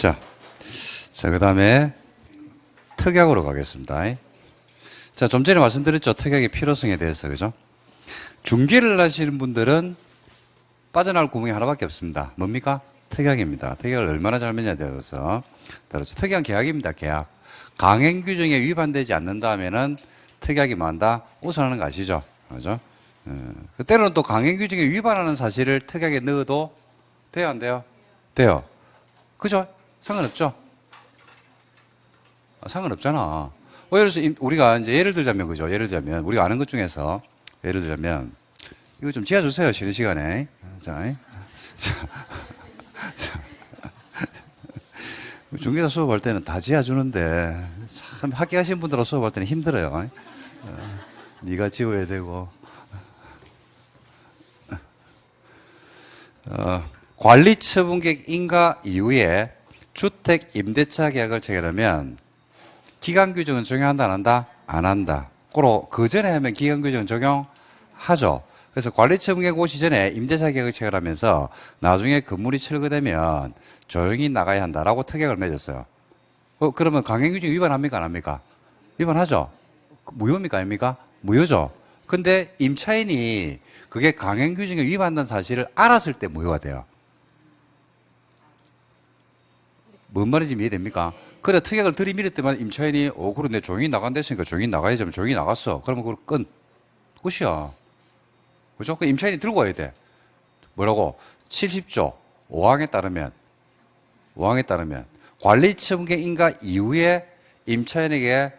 자, 그 다음에 특약으로 가겠습니다. 자, 좀 전에 말씀드렸죠. 특약의 필요성에 대해서, 그죠? 중개를 하시는 분들은 빠져나갈 구멍이 하나밖에 없습니다. 뭡니까? 특약입니다. 특약을 얼마나 잘 맺냐에 대해서 다르죠. 특약은 계약입니다. 계약. 강행 규정에 위반되지 않는다 하면은 특약이 뭐한다? 우선하는 거 아시죠? 그죠? 때로는 또 강행 규정에 위반하는 사실을 특약에 넣어도 돼요, 안 돼요? 돼요. 그죠? 상관없죠? 상관없잖아. 예를 들어서 우리가 이제 예를 들자면, 그죠? 예를 들자면, 우리가 아는 것 중에서, 예를 들자면, 이거 좀 지어주세요, 쉬는 시간에. 자. 중개사 수업할 때는 다 지어주는데, 참, 합격하신 분들하고 수업할 때는 힘들어요. 네가 지어야 되고. 관리처분객 인가 이후에 주택 임대차 계약을 체결하면 기간 규정은 적용한다, 안 한다? 안 한다. 그 전에 하면 기간 규정 적용하죠. 그래서 관리처분객 오시 전에 임대차 계약을 체결하면서 나중에 건물이 철거되면 조용히 나가야 한다라고 특약을 맺었어요. 그러면 강행 규정 위반합니까, 안 합니까? 위반하죠. 무효입니까, 아닙니까? 무효죠. 근데 임차인이 그게 강행 규정에 위반한다는 사실을 알았을 때 무효가 돼요. 뭔 말인지 이해됩니까? 그래, 특약을 들이밀을 때만 임차인이, 그래, 내 조용히 나간댔으니까 조용히 나가야지 하면 조용히 나갔어. 그러면 그걸 끝이야. 그죠? 그 임차인이 들고 와야 돼. 뭐라고? 70조 5항에 따르면, 관리처분객 인가 이후에 임차인에게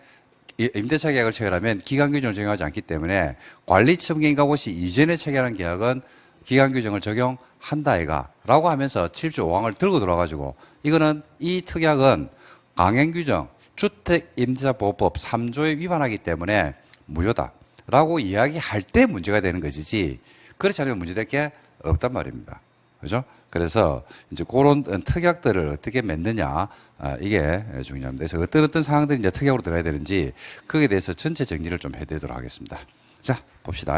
임대차 계약을 체결하면 기간 규정을 적용하지 않기 때문에 관리처분객 인가 고시 이전에 체결한 계약은 기간 규정을 적용한다 라고 하면서 7조 5항을 들고 들어와가지고 이거는 이 특약은 강행규정 주택임대차보호법 3조에 위반하기 때문에 무효다 라고 이야기할 때 문제가 되는 것이지 그렇지 않으면 문제될 게 없단 말입니다. 그죠? 그래서 이제 그런 특약들을 어떻게 맺느냐 이게 중요합니다. 그래서 어떤 상황들이 이제 특약으로 들어가야 되는지 거기에 대해서 전체 정리를 좀 해드리도록 하겠습니다. 자, 봅시다.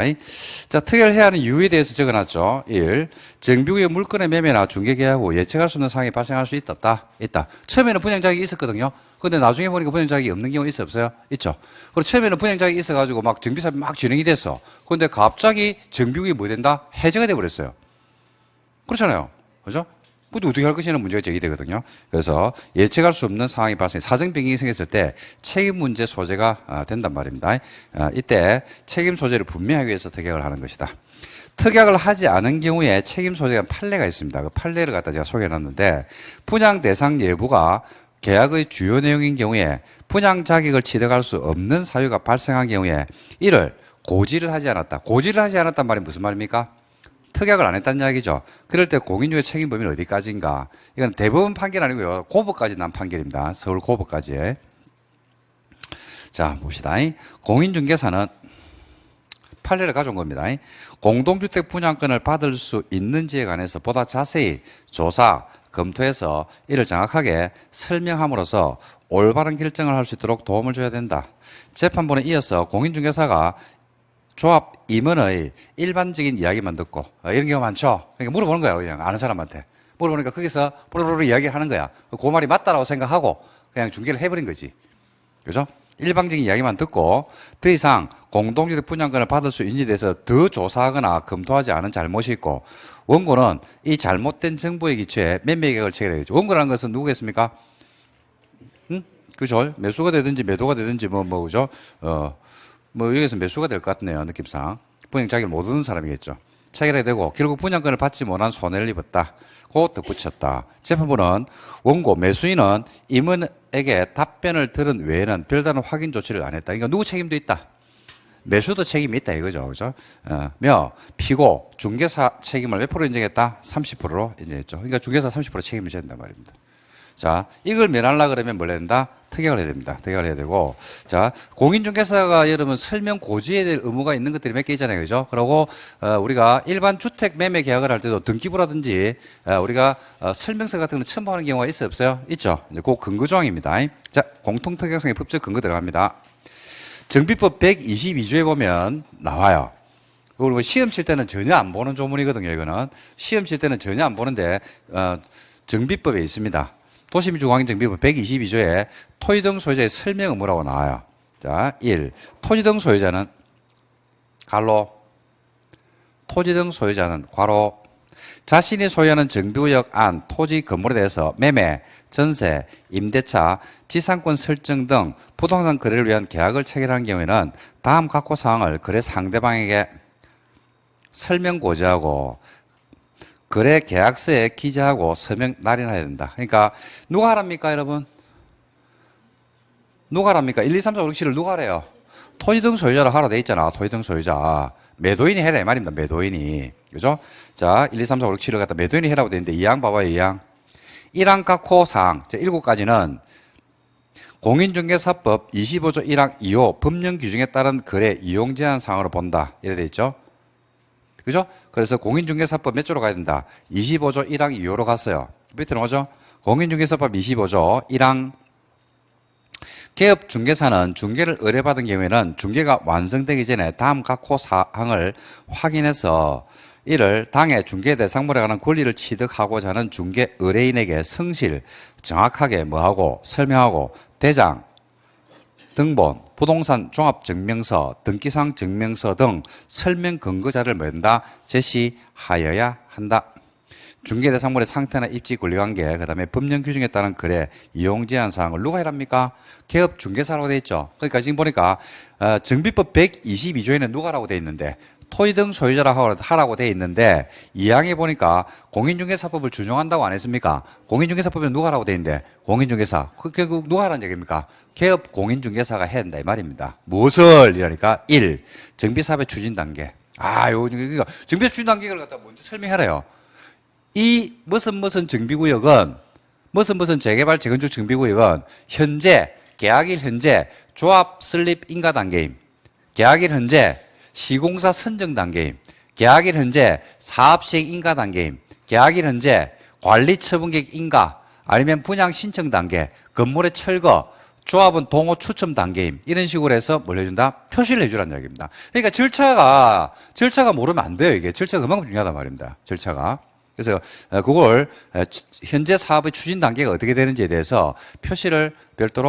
자, 특약을 해야 하는 이유에 대해서 적어놨죠. 1. 정비구의 물건의 매매나 중개계약 후 예측할 수 없는 상황이 발생할 수 있다, 없다? 있다. 처음에는 분양자격이 있었거든요. 근데 나중에 보니까 분양자격이 없는 경우 있어, 없어요? 있죠. 그리고 처음에는 분양자격이 있어가지고 막 정비사업이 막 진행이 됐어. 근데 갑자기 정비구이 뭐 된다? 해제가 돼버렸어요. 그렇잖아요. 그죠? 근데 어떻게 할 것이냐는 문제가 제기되거든요. 그래서 예측할 수 없는 상황이 발생, 사정 변경이 생겼을 때 책임 문제 소재가 된단 말입니다. 이때 책임 소재를 분명하기 위해서 특약을 하는 것이다. 특약을 하지 않은 경우에 책임 소재가 판례가 있습니다. 그 판례를 갖다 제가 소개해놨는데 분양 대상 예부가 계약의 주요 내용인 경우에 분양 자격을 취득할 수 없는 사유가 발생한 경우에 이를 고지를 하지 않았다. 고지를 하지 않았단 말이 무슨 말입니까? 특약을 안 했다는 이야기죠. 그럴 때 공인중개 책임 범위는 어디까지인가? 이건 대법원 판결 아니고요. 고법까지 난 판결입니다. 서울 고법까지. 자, 봅시다. 공인중개사는 판례를 가져온 겁니다. 공동주택 분양권을 받을 수 있는지에 관해서 보다 자세히 조사, 검토해서 이를 정확하게 설명함으로써 올바른 결정을 할 수 있도록 도움을 줘야 된다. 재판부는 이어서 공인중개사가 조합 임원의 일반적인 이야기만 듣고 이런 경우 많죠. 그러니까 물어보는 거야. 그냥 아는 사람한테. 물어보니까 거기서 뽀로로로 이야기를 하는 거야. 그 말이 맞다라고 생각하고 그냥 중개를 해버린 거지. 그죠? 일방적인 이야기만 듣고 더 이상 공동주택 분양권을 받을 수 있는지에 대해서 더 조사하거나 검토하지 않은 잘못이 있고 원고는 이 잘못된 정보에 기초해 매매계약을 체결해야죠. 원고라는 것은 누구겠습니까? 그죠? 매수가 되든지 매도가 되든지 그죠? 여기서 매수가 될 것 같네요. 느낌상. 분양 자격을 못 얻는 사람이겠죠. 체결해야 되고 결국 분양권을 받지 못한 손해를 입었다. 고 덧붙였다. 재판부는 원고 매수인은 임원에게 답변을 들은 외에는 별다른 확인 조치를 안 했다. 그러니까 누구 책임도 있다. 매수도 책임이 있다 이거죠. 그죠? 피고 중개사 책임을 몇 프로 인정했다? 30%로 인정했죠. 그러니까 중개사 30% 책임을 져야 된단 말입니다. 자, 이걸 면하려고 그러면 뭘 해야 된다? 특약을 해야 됩니다. 특약을 해야 되고. 자, 공인중개사가 여러분 설명 고지해야 될 의무가 있는 것들이 몇 개 있잖아요. 그죠? 그리고, 우리가 일반 주택 매매 계약을 할 때도 등기부라든지, 우리가, 설명서 같은 걸 첨부하는 경우가 있어요? 없어요? 있죠? 이제 그 근거조항입니다. 자, 공통특약성의 법적 근거 들어갑니다. 정비법 122조에 보면 나와요. 그리고 시험 칠 때는 전혀 안 보는 조문이거든요. 이거는. 시험 칠 때는 전혀 안 보는데, 정비법에 있습니다. 도시민주공항정비법 122조에 토지 등 소유자의 설명 의무라고 나와요. 자, 1. 토지 등 소유자는 갈로 토지 등 소유자는 괄호 자신이 소유하는 정비구역 안 토지 건물에 대해서 매매, 전세, 임대차, 지상권 설정 등 부동산 거래를 위한 계약을 체결하는 경우에는 다음 각호 사항을 거래 상대방에게 설명 고지하고 거래 계약서에 기재하고 서명 날인해야 된다. 그러니까 누가 하랍니까, 여러분? 누가 하랍니까? 1, 2, 3, 4, 5, 6, 7을 누가 하래요? 토지 등 소유자로 하라 돼 있잖아. 토지 등 소유자. 매도인이 해라 이 말입니다. 매도인이. 그죠? 자, 1, 2, 3, 4, 5, 6, 7을 갖다 매도인이 해라고 돼 있는데 2항 봐봐요. 2항. 1항 각호 사항. 자, 7가지는 공인중개사법 25조 1항 2호 법령 규정에 따른 거래 이용 제한 사항으로 본다. 이래 돼 있죠? 그죠? 그래서 공인중개사법 몇 조로 가야 된다? 25조 1항 2호로 갔어요. 밑에 나오죠? 공인중개사법 25조 1항 개업 중개사는 중개를 의뢰받은 경우에는 중개가 완성되기 전에 다음 각호 사항을 확인해서 이를 당해 중개 대상물에 관한 권리를 취득하고자 하는 중개 의뢰인에게 성실, 정확하게 뭐하고 설명하고 대장, 등본, 부동산 종합증명서, 등기상 증명서 등 설명 근거자를 뭐한다? 제시하여야 한다. 중개 대상물의 상태나 입지 권리관계, 그 다음에 법령 규정에 따른 거래, 이용 제한 사항을 누가 해랍니까? 개업 중개사라고 되어 있죠. 그러니까 지금 보니까 정비법 122조에는 누가 하라고 되어 있는데 토지 등 소유자라 하라고 되어 있는데 2항에 보니까 공인중개사법을 준용한다고 안 했습니까? 공인중개사법에는 누가 하라고 되어 있는데 공인중개사. 그게 누가 하라는 얘기입니까? 개업 공인중개사가 해야 된다 이 말입니다. 무엇을? 이러니까 1. 정비사업의 추진 단계. 그러니까 정비사업 추진 단계를 갖다 먼저 설명하래요. 이 무슨 정비구역은 무슨 재개발 재건축 정비구역은 현재 계약일 현재 조합 설립 인가 단계임. 계약일 현재 시공사 선정 단계임. 계약일 현재 사업 시행 인가 단계임. 계약일 현재 관리 처분계획 인가 아니면 분양 신청 단계, 건물의 철거, 조합은 동호 추첨 단계임. 이런 식으로 해서 뭘 해준다? 표시를 해주라는 이야기입니다. 그러니까 절차가 모르면 안 돼요. 이게 절차가 그만큼 중요하단 말입니다. 절차가. 그래서 그걸 현재 사업의 추진 단계가 어떻게 되는지에 대해서 표시를 별도로